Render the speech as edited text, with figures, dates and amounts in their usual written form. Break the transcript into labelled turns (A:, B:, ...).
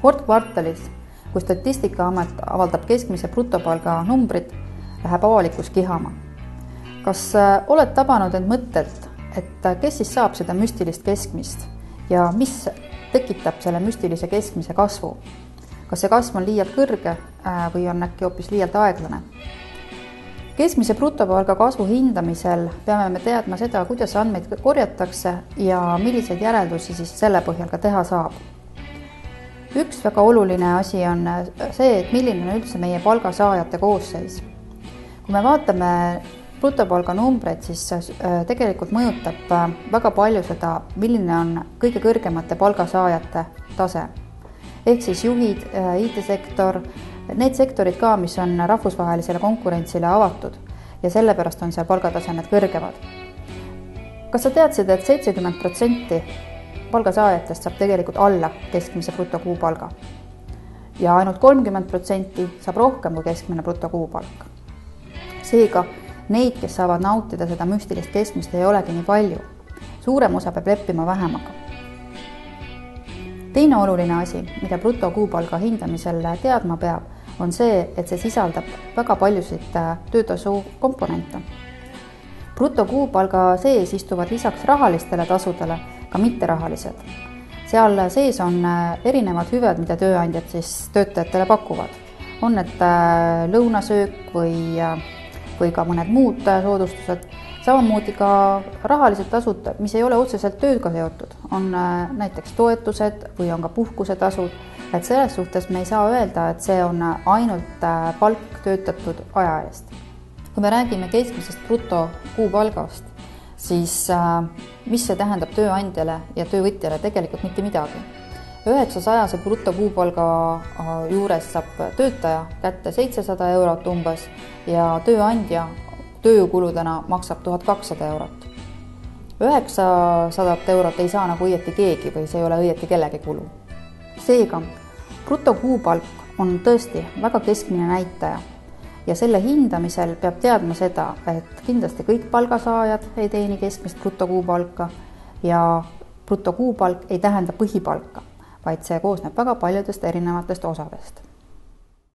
A: Kord kvartalis, kui Statistikaamet avaldab keskmise brutopalga numbrit, läheb avalikkus kihama. Kas oled tabanud end mõttelt, et kes siis saab seda müstilist keskmist ja mis tekitab selle müstilise keskmise kasvu? Kas see kasv on liialt kõrge või on äkki hoopis liialt aeglane? Keskmise brutopalga kasvu hindamisel peame me teadma seda, kuidas andmeid korjatakse ja milliseid järeldusi siis selle põhjal ka teha saab. Üks väga oluline asi on see, et milline on üldse meie palgasaajate koosseis. Kui me vaatame brutopalga numbreid, siis tegelikult mõjutab väga palju seda, milline on kõige kõrgemate palgasaajate tase. Ehk siis juhid, IT-sektor, need sektorid ka, mis on rahvusvahelisele konkurentsile avatud ja sellepärast on seal palgatasemed kõrgemad. Kas sa teadsid, et 70% palgasaajatest saab tegelikult alla keskmise brutokuupalga ja ainult 30% saab rohkem kui keskmine brutokuupalk? Seega, neid, kes saavad nautida seda müstilist keskmist, ei olegi nii palju. Suurem osa peab leppima vähemaga. Teine oluline asi, mida brutokuupalga hindamisel teadma peab, on see, et see sisaldab väga paljusid töötasu komponente. Brutokuupalga sees istuvad lisaks rahalistele tasudele ka mitterahalised. Seal sees on erinevad hüved, mida tööandjad siis töötajatele pakuvad. On need lõunasöök või ka mõned muud soodustused, samamoodi ka rahalised tasud, mis ei ole otseselt tööga seotud, on näiteks toetused või on ka puhkusetasud, et selles suhtes me ei saa öelda, et see on ainult palk töötatud aja eest. Kui me räägime keskmisest brutokuupalgast, siis mis see tähendab tööandjale ja töövõtjale? Tegelikult mitte midagi. 900 brutokuupalga juures saab töötaja kätte 700 eurot umbes ja tööandja tööjõukuludena maksab 1200 eurot. 900 eurot ei saa nagu õieti keegi või see ei ole õieti kellegi kulu. Seega, brutokuupalk on tõesti väga keskmine näitaja ja selle hindamisel peab teadma seda, et kindlasti kõik palgasaajad ei teeni keskmist brutokuupalka ja brutokuupalk ei tähenda põhipalka, vaid see koosneb väga paljudest erinevatest osadest.